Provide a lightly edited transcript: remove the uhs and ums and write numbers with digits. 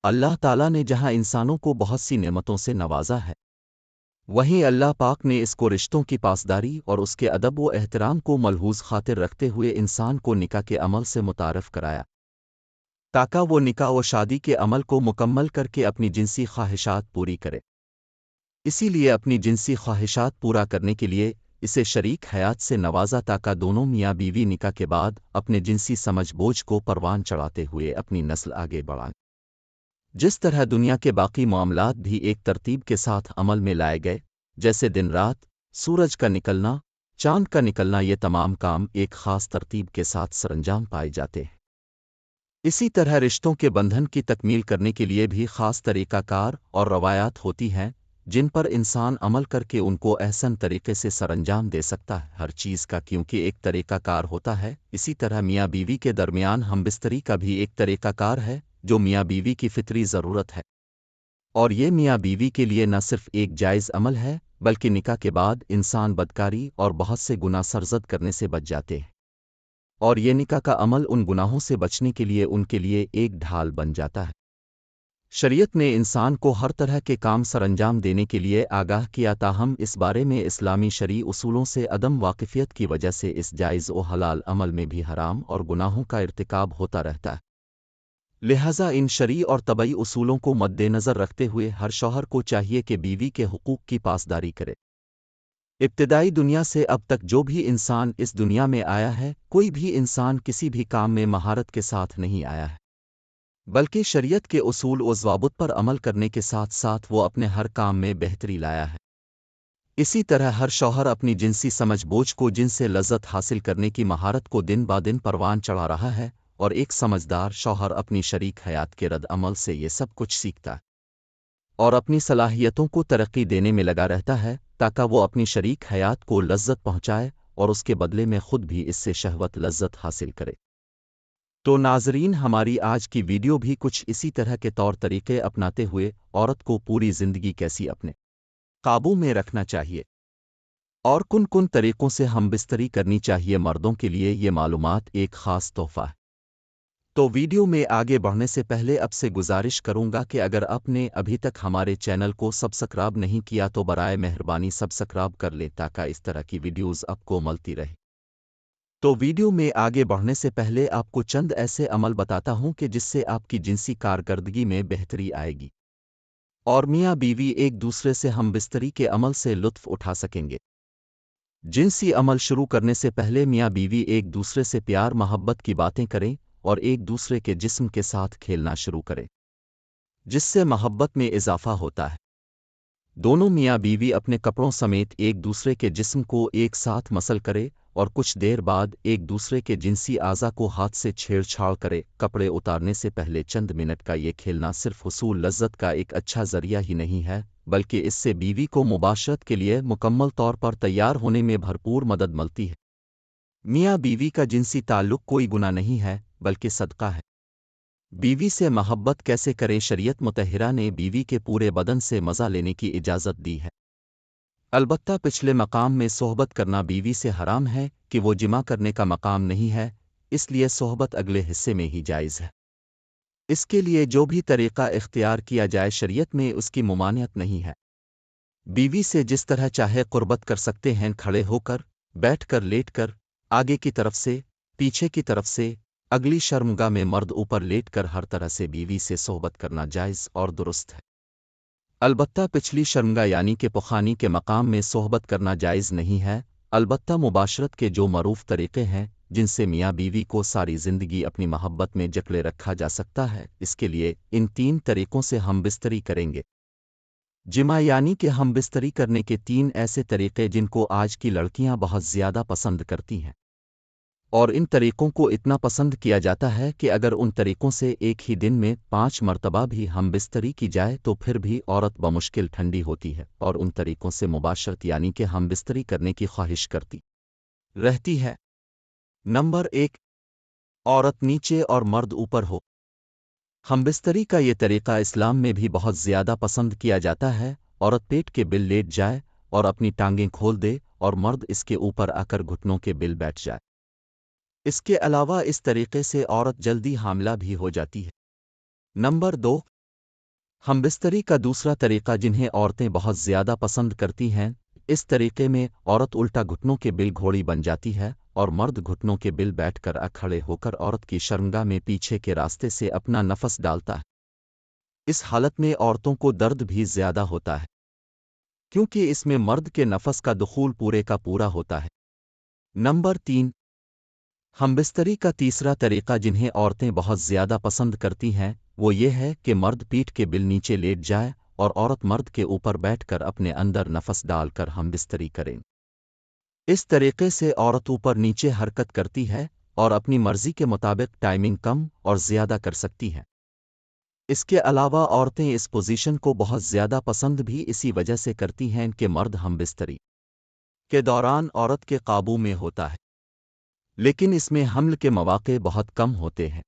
اللہ تعالیٰ نے جہاں انسانوں کو بہت سی نعمتوں سے نوازا ہے، وہیں اللہ پاک نے اس کو رشتوں کی پاسداری اور اس کے ادب و احترام کو ملحوظ خاطر رکھتے ہوئے انسان کو نکاح کے عمل سے متعارف کرایا، تاکہ وہ نکاح و شادی کے عمل کو مکمل کر کے اپنی جنسی خواہشات پوری کرے۔ اسی لیے اپنی جنسی خواہشات پورا کرنے کے لیے اسے شریک حیات سے نوازا، تاکہ دونوں میاں بیوی نکاح کے بعد اپنے جنسی سمجھ بوجھ کو پروان چڑھاتے ہوئے اپنی نسل آگے بڑھائیں۔ جس طرح دنیا کے باقی معاملات بھی ایک ترتیب کے ساتھ عمل میں لائے گئے، جیسے دن رات، سورج کا نکلنا، چاند کا نکلنا، یہ تمام کام ایک خاص ترتیب کے ساتھ سرانجام پائے جاتے ہیں۔ اسی طرح رشتوں کے بندھن کی تکمیل کرنے کے لیے بھی خاص طریقہ کار اور روایات ہوتی ہیں، جن پر انسان عمل کر کے ان کو احسن طریقے سے سرانجام دے سکتا ہے۔ ہر چیز کا کیونکہ ایک طریقہ کار ہوتا ہے، اسی طرح میاں بیوی کے درمیان ہم بستری کا بھی ایک طریقہ کار ہے جو میاں بیوی کی فطری ضرورت ہے، اور یہ میاں بیوی کے لیے نہ صرف ایک جائز عمل ہے بلکہ نکاح کے بعد انسان بدکاری اور بہت سے گناہ سرزد کرنے سے بچ جاتے ہیں، اور یہ نکاح کا عمل ان گناہوں سے بچنے کے لیے ان کے لیے ایک ڈھال بن جاتا ہے۔ شریعت نے انسان کو ہر طرح کے کام سرانجام دینے کے لیے آگاہ کیا، تاہم اس بارے میں اسلامی شرعی اصولوں سے عدم واقفیت کی وجہ سے اس جائز و حلال عمل میں بھی حرام اور گناہوں کا ارتکاب ہوتا رہتا ہے۔ لہٰذا ان شرعی اور طبعی اصولوں کو مد نظر رکھتے ہوئے ہر شوہر کو چاہیے کہ بیوی کے حقوق کی پاسداری کرے۔ ابتدائی دنیا سے اب تک جو بھی انسان اس دنیا میں آیا ہے، کوئی بھی انسان کسی بھی کام میں مہارت کے ساتھ نہیں آیا ہے، بلکہ شریعت کے اصول و ضوابط پر عمل کرنے کے ساتھ ساتھ وہ اپنے ہر کام میں بہتری لایا ہے۔ اسی طرح ہر شوہر اپنی جنسی سمجھ بوجھ کو جن سے لذت حاصل کرنے کی مہارت کو دن بہ دن پروان چڑھا رہا ہے، اور ایک سمجھدار شوہر اپنی شریک حیات کے رد عمل سے یہ سب کچھ سیکھتا ہے اور اپنی صلاحیتوں کو ترقی دینے میں لگا رہتا ہے، تاکہ وہ اپنی شریک حیات کو لذت پہنچائے اور اس کے بدلے میں خود بھی اس سے شہوت لذت حاصل کرے۔ تو ناظرین، ہماری آج کی ویڈیو بھی کچھ اسی طرح کے طور طریقے اپناتے ہوئے عورت کو پوری زندگی کیسی اپنے قابو میں رکھنا چاہیے اور کن کن طریقوں سے ہم بستری کرنی چاہیے، مردوں کے لیے یہ معلومات ایک خاص تحفہ ہے۔ تو ویڈیو میں آگے بڑھنے سے پہلے اب سے گزارش کروں گا کہ اگر آپ نے ابھی تک ہمارے چینل کو سبسکرائب نہیں کیا تو برائے مہربانی سبسکرائب کر لیں، تاکہ اس طرح کی ویڈیوز آپ کو ملتی رہے۔ تو ویڈیو میں آگے بڑھنے سے پہلے آپ کو چند ایسے عمل بتاتا ہوں کہ جس سے آپ کی جنسی کارکردگی میں بہتری آئے گی اور میاں بیوی ایک دوسرے سے ہم بستری کے عمل سے لطف اٹھا سکیں گے۔ جنسی عمل شروع کرنے سے پہلے میاں بیوی ایک دوسرے سے پیار محبت کی باتیں کریں اور ایک دوسرے کے جسم کے ساتھ کھیلنا شروع کریں، جس سے محبت میں اضافہ ہوتا ہے۔ دونوں میاں بیوی اپنے کپڑوں سمیت ایک دوسرے کے جسم کو ایک ساتھ مسل کرے اور کچھ دیر بعد ایک دوسرے کے جنسی اعضاء کو ہاتھ سے چھیڑ چھاڑ کرے۔ کپڑے اتارنے سے پہلے چند منٹ کا یہ کھیلنا صرف حصول لذت کا ایک اچھا ذریعہ ہی نہیں ہے، بلکہ اس سے بیوی کو مباشرت کے لیے مکمل طور پر تیار ہونے میں بھرپور مدد ملتی ہے۔ میاں بیوی کا جنسی تعلق کوئی گناہ نہیں ہے بلکہ صدقہ ہے۔ بیوی سے محبت کیسے کریں؟ شریعت مطہرہ نے بیوی کے پورے بدن سے مزہ لینے کی اجازت دی ہے، البتہ پچھلے مقام میں صحبت کرنا بیوی سے حرام ہے کہ وہ جمع کرنے کا مقام نہیں ہے، اس لیے صحبت اگلے حصے میں ہی جائز ہے۔ اس کے لیے جو بھی طریقہ اختیار کیا جائے شریعت میں اس کی ممانعت نہیں ہے۔ بیوی سے جس طرح چاہے قربت کر سکتے ہیں، کھڑے ہو کر، بیٹھ کر، لیٹ کر، آگے کی طرف سے، پیچھے کی طرف سے، اگلی شرمگاہ میں مرد اوپر لیٹ کر، ہر طرح سے بیوی سے صحبت کرنا جائز اور درست ہے۔ البتہ پچھلی شرمگاہ یعنی کہ پخانی کے مقام میں صحبت کرنا جائز نہیں ہے۔ البتہ مباشرت کے جو معروف طریقے ہیں جن سے میاں بیوی کو ساری زندگی اپنی محبت میں جکڑے رکھا جا سکتا ہے، اس کے لیے ان 3 طریقوں سے ہم بستری کریں گے۔ جمع یعنی کہ ہم بستری کرنے کے 3 ایسے طریقے جن کو آج کی لڑکیاں بہت زیادہ پسند کرتی ہیں، اور ان طریقوں کو اتنا پسند کیا جاتا ہے کہ اگر ان طریقوں سے ایک ہی دن میں 5 مرتبہ بھی ہم بستری کی جائے تو پھر بھی عورت بمشکل ٹھنڈی ہوتی ہے اور ان طریقوں سے مباشرت یعنی کہ ہم بستری کرنے کی خواہش کرتی رہتی ہے۔ نمبر 1، عورت نیچے اور مرد اوپر ہو۔ ہم بستری کا یہ طریقہ اسلام میں بھی بہت زیادہ پسند کیا جاتا ہے۔ عورت پیٹ کے بل لیٹ جائے اور اپنی ٹانگیں کھول دے اور مرد اس کے اوپر آ کر گھٹنوں کے بل بیٹھ جائے۔ اس کے علاوہ اس طریقے سے عورت جلدی حاملہ بھی ہو جاتی ہے۔ نمبر 2، ہم بستری کا دوسرا طریقہ جنہیں عورتیں بہت زیادہ پسند کرتی ہیں، اس طریقے میں عورت الٹا گھٹنوں کے بل گھوڑی بن جاتی ہے اور مرد گھٹنوں کے بل بیٹھ کر کھڑے ہو کر عورت کی شرمگاہ میں پیچھے کے راستے سے اپنا نفس ڈالتا ہے۔ اس حالت میں عورتوں کو درد بھی زیادہ ہوتا ہے کیونکہ اس میں مرد کے نفس کا دخول پورے کا پورا ہوتا ہے۔ نمبر 3، ہم بستری کا تیسرا طریقہ جنہیں عورتیں بہت زیادہ پسند کرتی ہیں وہ یہ ہے کہ مرد پیٹھ کے بل نیچے لیٹ جائے اور عورت مرد کے اوپر بیٹھ کر اپنے اندر نفس ڈال کر ہم بستری کریں۔ اس طریقے سے عورت اوپر نیچے حرکت کرتی ہے اور اپنی مرضی کے مطابق ٹائمنگ کم اور زیادہ کر سکتی ہے۔ اس کے علاوہ عورتیں اس پوزیشن کو بہت زیادہ پسند بھی اسی وجہ سے کرتی ہیں کہ مرد ہم بستری کے دوران عورت کے قابو میں ہوتا ہے، لیکن اس میں حمل کے مواقع بہت کم ہوتے ہیں۔